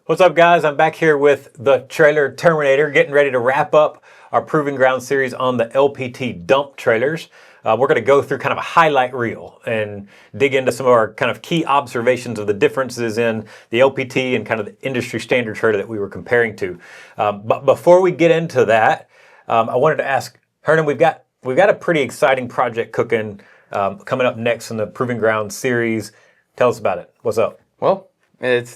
What's up, guys? I'm back here with the Trailer Terminator, getting ready to wrap up our Proving Ground series on the LPT dump trailers. We're going to go through kind of a highlight reel and dig into some of our kind of key observations of the differences in the LPT and kind of the industry standard trailer that we were comparing to. But before we get into that, I wanted to ask Hernan, we've got a pretty exciting project cooking coming up next in the Proving Ground series. Tell us about it. What's up? Well, it's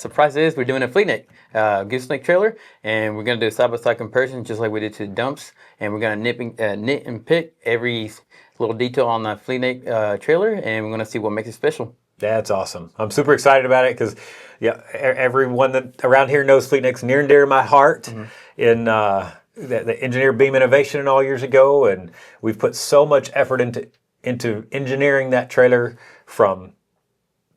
surprise is we're doing a fleet neck gooseneck trailer, and we're gonna do a side-by-side comparison just like we did to the dumps, and we're gonna knit and pick every little detail on that fleet neck trailer, and we're gonna see what makes it special. That's awesome. I'm super excited about it because everyone that around here knows fleet neck's near and dear to my heart. In the engineer beam innovation and all years ago, and we've put so much effort into engineering that trailer from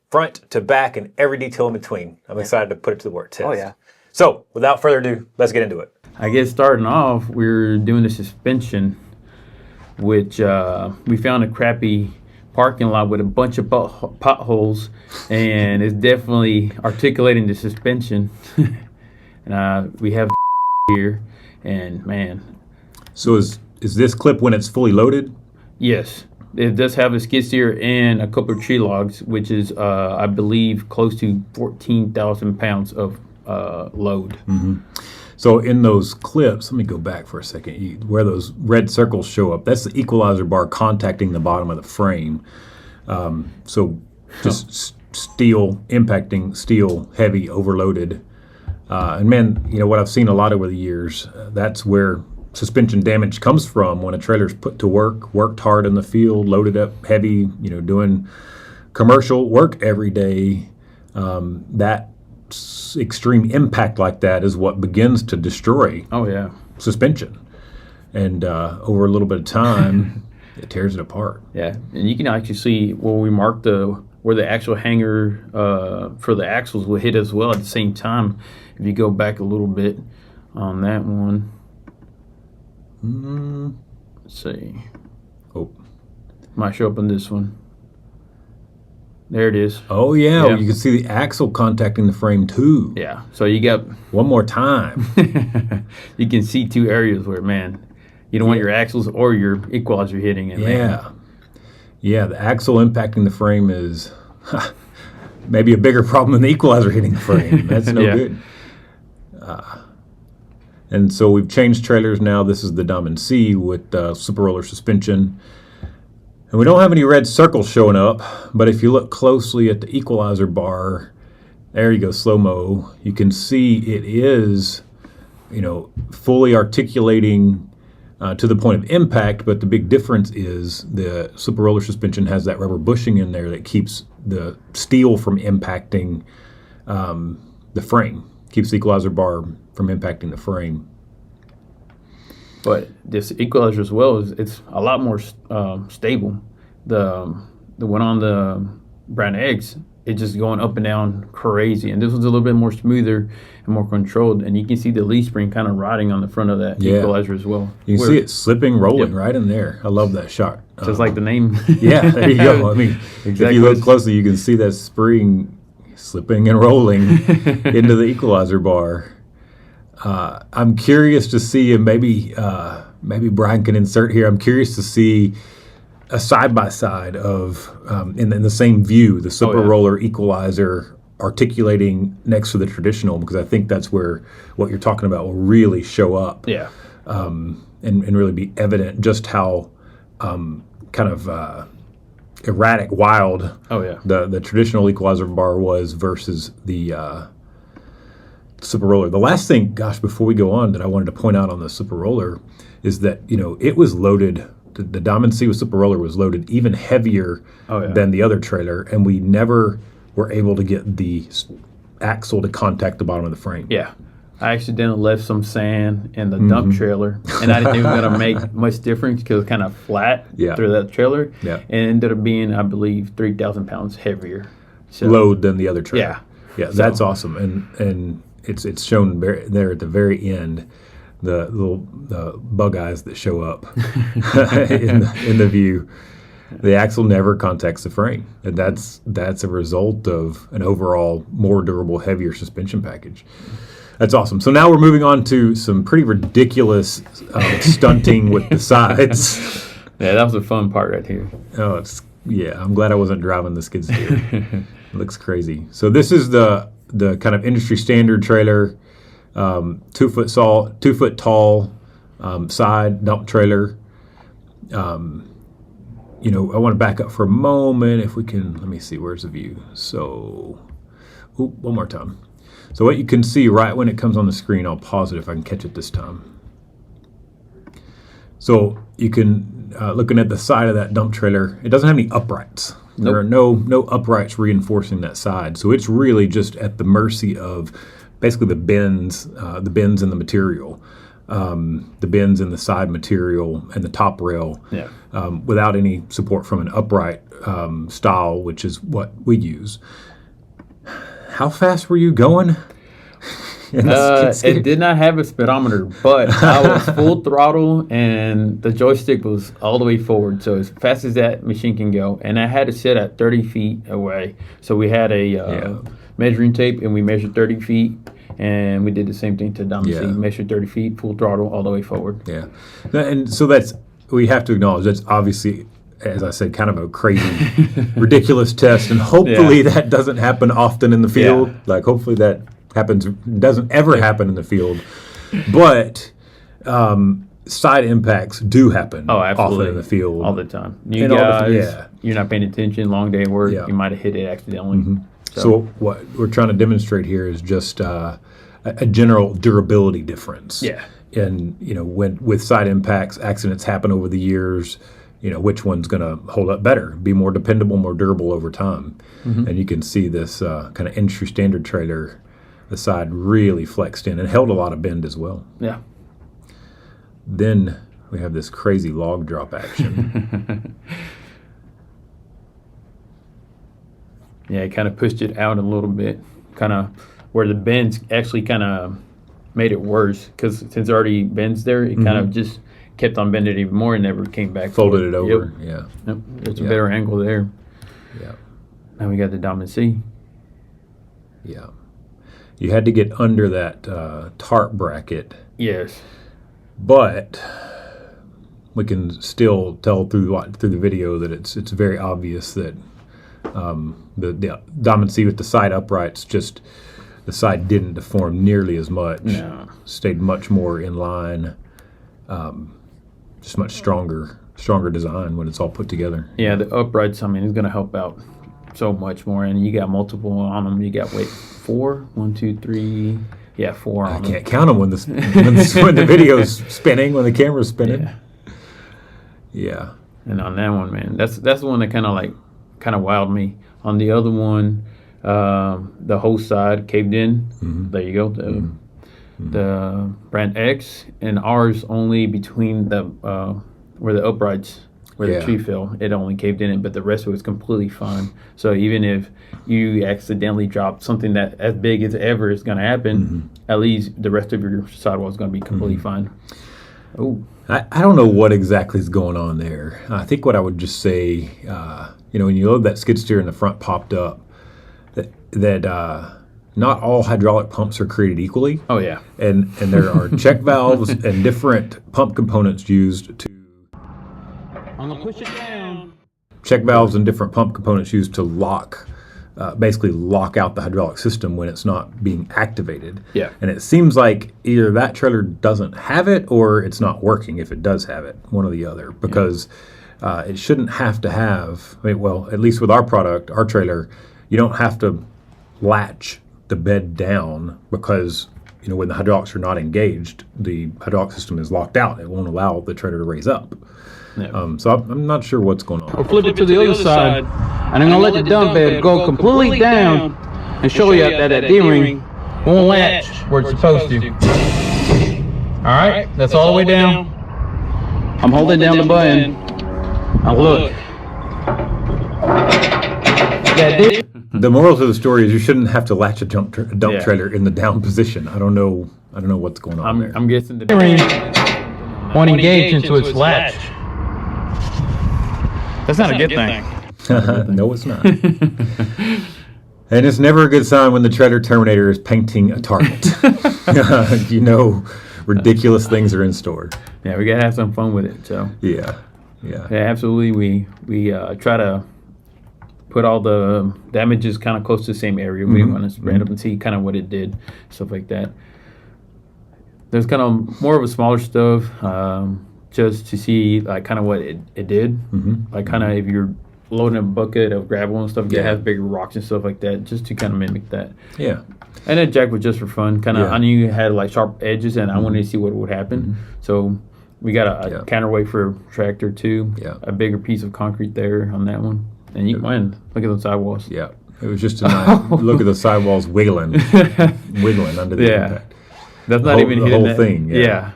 front to back and every detail in between. I'm excited to put it to the work test. Oh yeah. So without further ado, let's get into it. I guess starting off, we're doing the suspension, which we found a crappy parking lot with a bunch of potholes, and it's definitely articulating the suspension. And we have here, and man. So is this clip when it's fully loaded? Yes. It does have a skid steer and a couple of tree logs, which is, I believe, close to 14,000 pounds of load. Mm-hmm. So in those clips, let me go back for a second, where those red circles show up, that's the equalizer bar contacting the bottom of the frame. So just steel, impacting steel, heavy, overloaded. And man, you know, what I've seen a lot over the years, that's where suspension damage comes from when a trailer's put to worked hard in the field, loaded up heavy, you know, doing commercial work every day. That extreme impact like that is what begins to destroy suspension. And over a little bit of time, it tears it apart. Yeah, and you can actually see where we marked where the actual hanger for the axles will hit as well at the same time. If you go back a little bit on that one. Let's see. Oh, might show up on this one. There it is. Oh yeah, well, you can see the axle contacting the frame too. Yeah. So you got one more time. You can see two areas where, man, you don't want your axles or your equalizer hitting it. Yeah. The axle impacting the frame is maybe a bigger problem than the equalizer hitting the frame. That's no good. And so we've changed trailers now. This is the Diamond C with super roller suspension. And we don't have any red circles showing up, but if you look closely at the equalizer bar, there you go, slow-mo, you can see it is, you know, fully articulating to the point of impact, but the big difference is the super roller suspension has that rubber bushing in there that keeps the steel from impacting the frame, keeps the equalizer bar from impacting the frame. But this equalizer as well it's a lot more stable. The one on the brown eggs, it's just going up and down crazy, and this one's a little bit more smoother and more controlled. And you can see the leaf spring kind of riding on the front of that equalizer as well. You can see it slipping, rolling right in there. I love that shot. Just like the name. Yeah, there you go. I mean, exactly. If you look closely, you can see that spring slipping and rolling into the equalizer bar. I'm curious to see, and maybe Brian can insert here, I'm curious to see a side-by-side of, in the same view, the super roller equalizer articulating next to the traditional, because I think that's where what you're talking about will really show up. Yeah. And really be evident just how erratic, wild the traditional equalizer bar was versus the super roller. The last thing, before we go on, that I wanted to point out on the super roller is that, you know, it was loaded, the Diamond C with super roller was loaded even heavier than the other trailer, and we never were able to get the axle to contact the bottom of the frame. Yeah. I accidentally left some sand in the dump trailer, and I didn't think it was going to make much difference because it was kind of flat through that trailer. Yeah. And it ended up being, I believe, 3,000 pounds heavier. Load than the other trailer. Yeah. So, that's awesome. And it's shown there at the very end, the little bug eyes that show up in the view. The axle never contacts the frame, and that's a result of an overall more durable, heavier suspension package. That's awesome. So now we're moving on to some pretty ridiculous stunting with the sides. Yeah, that was the fun part right here. Oh, I'm glad I wasn't driving the skid steer. It looks crazy. So this is the kind of industry standard trailer, 2 foot tall side dump trailer. I want to back up for a moment. If we can, let me see, where's the view? So, one more time. So what you can see right when it comes on the screen, I'll pause it if I can catch it this time. So you can, looking at the side of that dump trailer, it doesn't have any uprights. Nope. There are no uprights reinforcing that side. So it's really just at the mercy of basically the bends in the material, the bends in the side material and the top rail, without any support from an upright style, which is what we use. How fast were you going? It did not have a speedometer, but I was full throttle and the joystick was all the way forward, so as fast as that machine can go. And I had to sit at 30 feet away. So we had a measuring tape and we measured 30 feet, and we did the same thing to Dominant C, measured 30 feet, full throttle, all the way forward. Yeah. And so we have to acknowledge that's obviously, as I said, kind of a crazy, ridiculous test, and hopefully that doesn't happen often in the field. Yeah. Like, hopefully that doesn't ever happen in the field. But side impacts do happen often in the field. All the time. You guys, you're not paying attention, long day of work, you might have hit it accidentally. Mm-hmm. So what we're trying to demonstrate here is just a general durability difference. Yeah. And, with side impacts, accidents happen over the years. Which one's going to hold up better, be more dependable, more durable over time. Mm-hmm. And you can see this kind of industry standard trailer, the side really flexed in and held a lot of bend as well. Yeah. Then we have this crazy log drop action. Yeah, it kind of pushed it out a little bit, kind of where the bends actually kind of made it worse, because since there already bends there, it kind of just kept on bending even more and never came back. Folded it over. Yep. There's a better angle there. Yeah. Now we got the Dominant C. Yeah. You had to get under that tarp bracket. Yes. But we can still tell through the video that it's very obvious that the Dominant C with the side uprights, just the side didn't deform nearly as much. No. Stayed much more in line. Just much stronger design when it's all put together. Yeah, the uprights, is going to help out so much more. And you got multiple on them. You got, 4? 1, 2, 3. Yeah, 4 on them. I can't count them when the video's spinning, when the camera's spinning. Yeah. And on that one, man, that's the one that kind of wowed me. On the other one, the whole side caved in. Mm-hmm. There you go. The brand X, and ours only between the where the uprights, where the tree fell, it only caved in it, but the rest of it was completely fine. So even if you accidentally drop something that as big as ever is going to happen, at least the rest of your sidewall is going to be completely fine. Oh, I don't know what exactly is going on there. I think what I would just say, when you load that skid steer and the front popped up, that not all hydraulic pumps are created equally. Oh, yeah. And there are check valves and different pump components used to... I'm going to push it down. Check valves and different pump components used to basically lock out the hydraulic system when it's not being activated. Yeah. And it seems like either that trailer doesn't have it or it's not working if it does have it, one or the other, because it shouldn't have to have, at least with our product, our trailer, you don't have to latch the bed down because, when the hydraulics are not engaged, the hydraulic system is locked out. It won't allow the trailer to raise up. Yeah. So I'm not sure what's going on. We'll flip it to the other side, and I'm going to let the dump bed go completely down and show you that D-ring won't latch where it's supposed to. All right, that's all the way down. I'm holding down the button. Now look. The moral to the story is you shouldn't have to latch a dump trailer in the down position. I don't know what's going on there. I'm guessing the D-ring won't engage into its latch. That's not a good thing. No, it's not. And it's never a good sign when the Trailer Terminator is painting a target. You know, ridiculous things are in store. Yeah, we gotta have some fun with it. So Yeah. yeah, absolutely. We try to put all the damages kind of close to the same area. We want to spread up and see kind of what it did, stuff like that. There's kind of more of a smaller stuff, just to see like kind of what it did. Like kind of if you're loading a bucket of gravel and stuff, it has bigger rocks and stuff like that, just to kind of mimic that. Yeah. And then Jack was just for fun. Kind of, Yeah. I knew you had like sharp edges, and I wanted to see what would happen. So we got a counterweight for tractor too. Yeah. A bigger piece of concrete there on that one, and you win. Look at those sidewalls. Yeah. It was just a nice look at the sidewalls wiggling under the impact. That's not whole- even the hitting whole that. thing, yeah.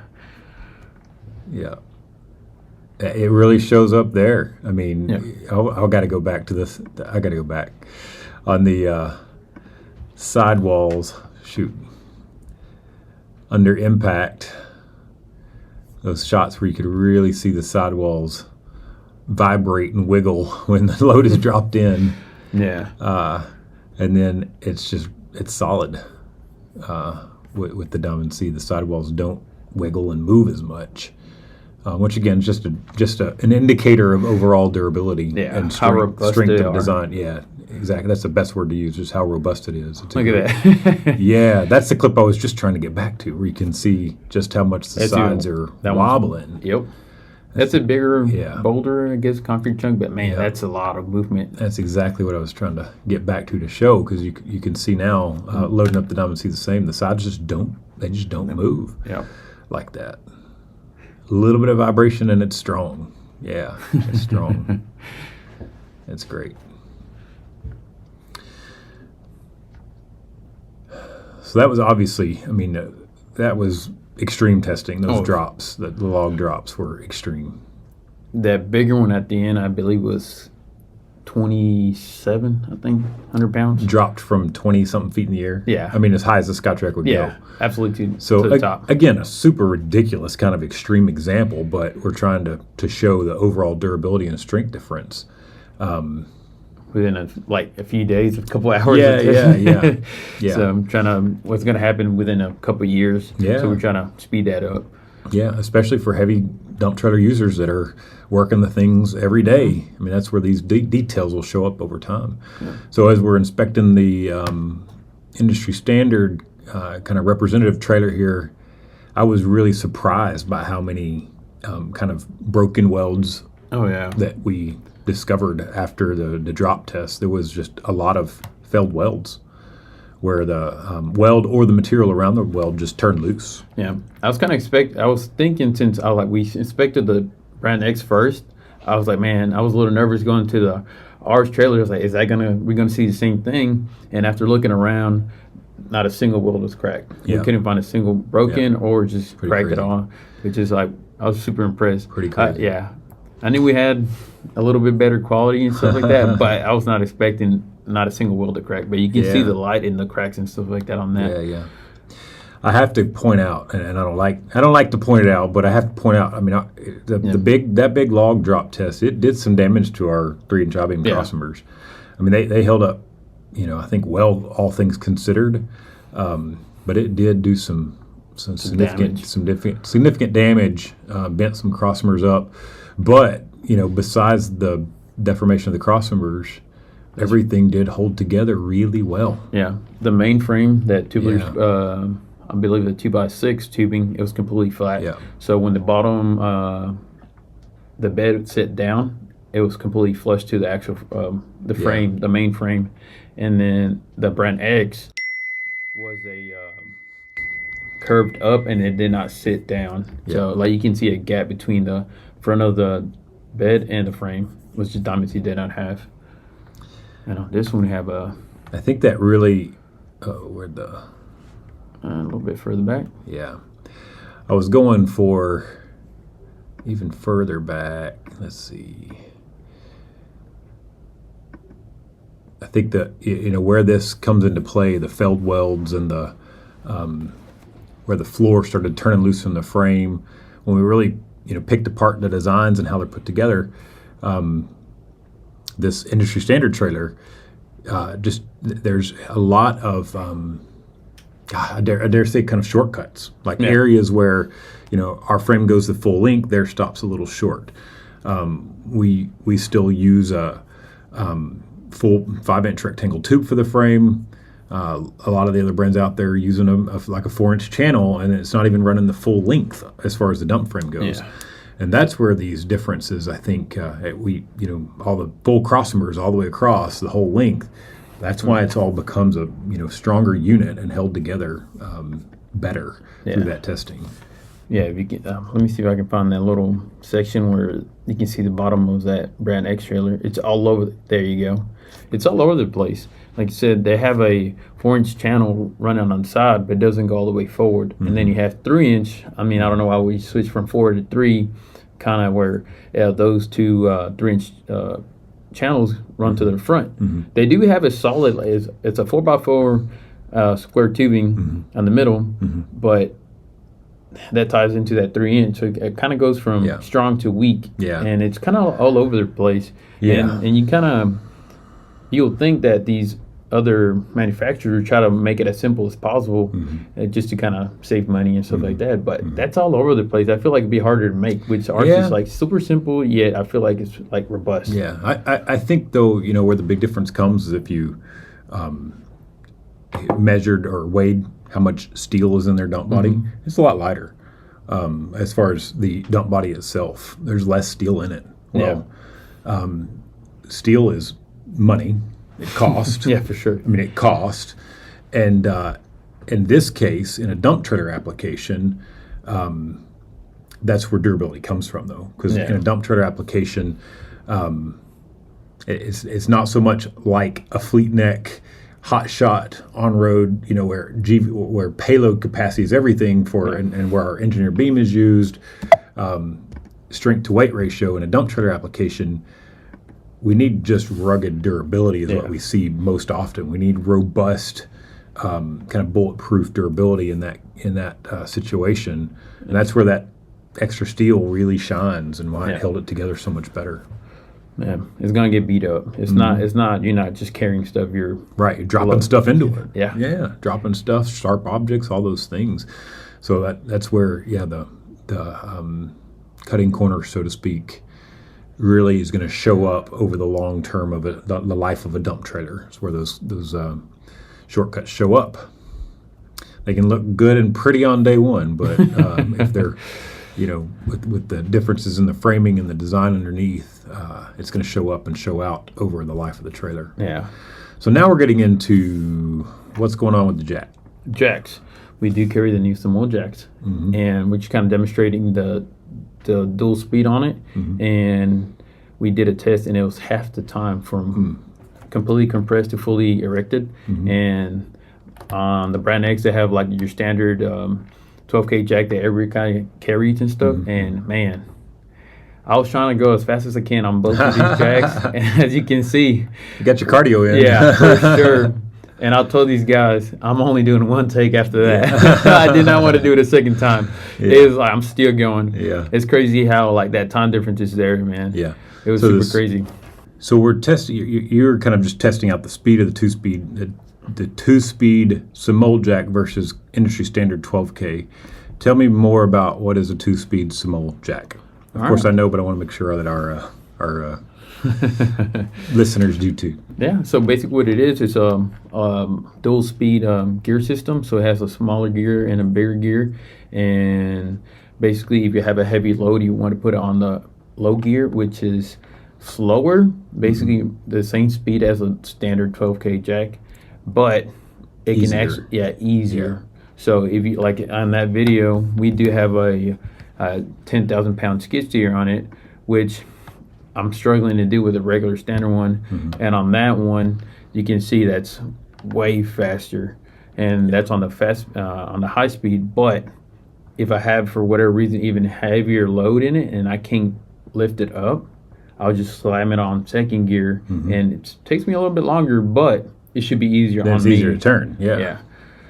Yeah. It really shows up there. I mean, I got to go back to this. I got to go back on the sidewalls. Shoot. Under impact, those shots where you could really see the sidewalls vibrate and wiggle when the load is dropped in. Yeah. And then it's solid with the dumb and see the sidewalls don't wiggle and move as much. Which again is just an indicator of overall durability and how robust strength they of are. design. Yeah, exactly. That's the best word to use, just how robust it is. Look at that. Yeah, that's the clip I was just trying to get back to, where you can see just how much the sides are wobbling. Yep. That's a bigger Yeah. boulder, I guess, concrete chunk, but man, Yeah. that's a lot of movement. That's exactly what I was trying to get back to show, because you can see now loading up the Diamond C the same. The sides just don't move like that. A little bit of vibration and it's strong. Yeah, it's strong. It's great. So that was obviously, I mean, that was extreme testing. Those drops, the log drops were extreme. That bigger one at the end, I believe, was 27, I think, 100 pounds. Dropped from 20-something feet in the air. Yeah. I mean, as high as the Skytrack would go. Absolutely to So the top. again, a super ridiculous kind of extreme example, but we're trying to show the overall durability and strength difference. Within a few days, a couple hours. Yeah. So I'm trying to, what's going to happen within a couple of years. Yeah. So we're trying to speed that up. Yeah, especially for heavy dump trailer users that are working the things every day. I mean, that's where these details will show up over time. So as we're inspecting the industry standard kind of representative trailer here, I was really surprised by how many kind of broken welds that we discovered after the drop test. There was just a lot of failed welds where the weld or the material around the weld just turned loose. Yeah, I was kind of I was thinking, since we inspected the Brand X first, I was like, man, I was a little nervous going to the R's trailer. I was like, we're gonna see the same thing? And after looking around, not a single weld was cracked. Yeah. We couldn't find a single broken or just Pretty cracked crazy. at all. Which is like, I was super impressed. Pretty crazy. I knew we had a little bit better quality and stuff like that, but I was not expecting not a single weld to crack. But you can see the light in the cracks and stuff like that on that. Yeah. I have to point out, and I don't like to point it out, but I have to point out. I mean, that big log drop test, it did some damage to our 3-inch I-beam cross members. I mean, they held up, I think well, all things considered, but it did do some significant damage, bent some cross members up. But besides the deformation of the cross members, everything did hold together really well. Yeah, the main frame, that tubular, I believe the 2x6 tubing, it was completely flat. Yeah. So when the bottom, the bed sit down, it was completely flush to the actual the frame, the main frame, and then the Brand X was a curved up, and it did not sit down. So like you can see a gap between the front of the bed and the frame, which the diamonds he did not have. This one we have a I think that really, where'd the a little bit further back. Yeah. I was going for even further back. Let's see. I think that, where this comes into play, the feld welds and the where the floor started turning loose from the frame, when we really, picked apart the designs and how they're put together, this industry standard trailer, there's a lot of I dare say kind of shortcuts, like areas where our frame goes the full length, their stop's a little short. We still use a full 5-inch rectangle tube for the frame. A lot of the other brands out there are using like a 4-inch channel, and it's not even running the full length as far as the dump frame goes. Yeah. And that's where these differences, I think, all the full cross members all the way across the whole length. That's why it's all becomes a stronger unit and held together better through that testing. Yeah, if you can, let me see if I can find that little section where you can see the bottom of that brand X trailer. It's all over. There you go. It's all over the place. Like you said, they have a 4-inch channel running on the side, but it doesn't go all the way forward. Mm-hmm. And then you have 3-inch. I mean, I don't know why we switched from 4 to 3, kind of where those two 3-inch channels run to the front. Mm-hmm. They do have a solid. It's a 4x4 square tubing on the middle, but that ties into that 3-inch. So it kind of goes from strong to weak. Yeah. And it's kind of all over the place. Yeah. And you kind of, you'll think that these other manufacturers try to make it as simple as possible just to kind of save money and stuff like that. But that's all over the place. I feel like it'd be harder to make, which ours is like super simple, yet I feel like it's like robust. Yeah. I think though, where the big difference comes is if you measured or weighed how much steel is in their dump body, it's a lot lighter. As far as the dump body itself, there's less steel in it. Well, steel is money. It costs. Yeah, for sure. I mean, it costs. And in this case, in a dump trailer application, that's where durability comes from, though. Because in a dump trailer application, it's not so much like a fleet neck hot shot on road, where payload capacity is everything for, and where our engineer beam is used. Strength to weight ratio in a dump trailer application, we need just rugged durability is what we see most often. We need robust, kind of bulletproof durability in that situation, and that's where that extra steel really shines and why it held it together so much better. Yeah, it's gonna get beat up. It's not. It's not. You're not just carrying stuff. You're right. You're dropping stuff into it. Yeah. Dropping stuff, sharp objects, all those things. So that's where the cutting corner, so to speak, really is going to show up over the long term of the life of a dump trailer. It's where those shortcuts show up. They can look good and pretty on day one, but if they're with the differences in the framing and the design underneath, it's going to show up and show out over the life of the trailer. Yeah. So now we're getting into what's going on with the jacks. We do carry the new Sidewall jacks, and we're just kind of demonstrating the dual speed on it. And we did a test, and it was half the time from completely compressed to fully erected. And on the brand X, they have like your standard 12K jack that every kind of carries and stuff. And man, I was trying to go as fast as I can on both of these jacks. And as you can see, you got your cardio in. Yeah, for sure. And I told these guys, I'm only doing one take after that. I did not want to do it a second time. It was like, I'm still going. Yeah. It's crazy how like that time difference is there, man. Yeah. It was super crazy. So we're testing, you're kind of just testing out the speed of the two-speed, the two-speed Sidewall jack versus industry standard 12K. Tell me more about what is a two-speed Sidewall jack. Of course I know, but I want to make sure that our listeners do too. Yeah, so basically what it is a dual speed gear system. So it has a smaller gear and a bigger gear. And basically if you have a heavy load, you want to put it on the low gear, which is slower, basically the same speed as a standard 12K jack, but it can actually, easier. So if you, like on that video, we do have a 10,000 pound skid steer on it, which I'm struggling to do with a regular standard one. And on that one, you can see that's way faster, and that's on the on the high speed. But if I have, for whatever reason, even heavier load in it and I can't lift it up, I'll just slam it on second gear, and it takes me a little bit longer, but it should be easier on me. It's easier to turn. Yeah.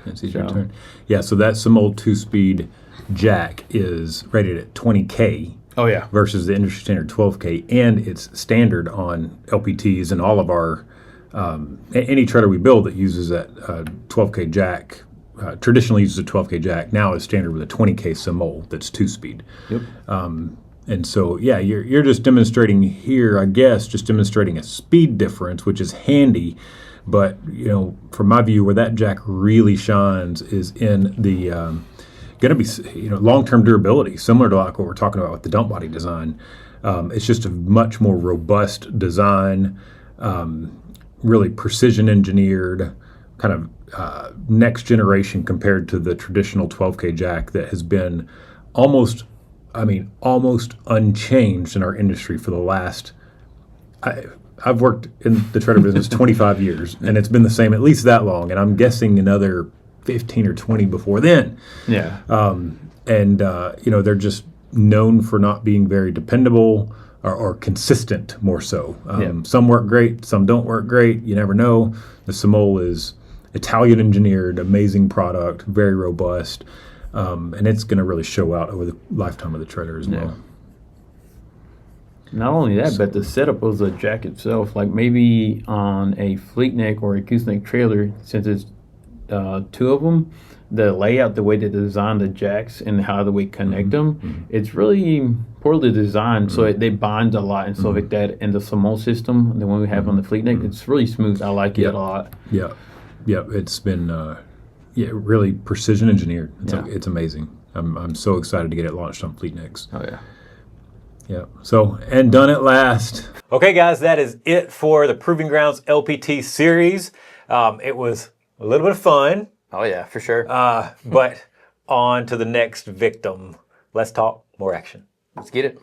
It's easier to turn. Yeah, so that Sidewall two-speed jack is rated at 20K. Oh yeah. versus the industry standard 12K, and it's standard on LPTs and all of our any trailer we build that uses that 12K jack. Traditionally uses a 12K jack. Now is standard with a 20K Simol that's 2-speed. Yep. And so, yeah, you're just demonstrating here, I guess, just demonstrating a speed difference, which is handy. But, you know, from my view, where that jack really shines is in the going to be, you know, long-term durability, similar to like what we're talking about with the dump body design. It's just a much more robust design, really precision engineered, kind of next generation compared to the traditional 12K jack that has been almost unchanged in our industry for the last. I've worked in the trailer business 25 years, and it's been the same at least that long, and I'm guessing another 15 or 20 before then. Yeah. You know, they're just known for not being very dependable or consistent, more so. Some work great, some don't work great. You never know. The Simol is Italian engineered, amazing product, very robust. And it's going to really show out over the lifetime of the trailer as well. Not only that, but the setup of the jack itself, like maybe on a fleet neck or a gooseneck trailer, since it's two of them, the layout, the way they design the jacks and how we connect them, it's really poorly designed. So they bind a lot and stuff like that. And the Simol system, the one we have on the fleet neck, it's really smooth. I like it a lot. Yeah. It's been really precision engineered. It's amazing. I'm so excited to get it launched on fleet necks. Oh yeah. Yeah. So, and done at last. Okay, guys, that is it for the Proving Grounds LPT series. It was a little bit of fun. Oh yeah, for sure. But on to the next victim. Let's talk more action. Let's get it.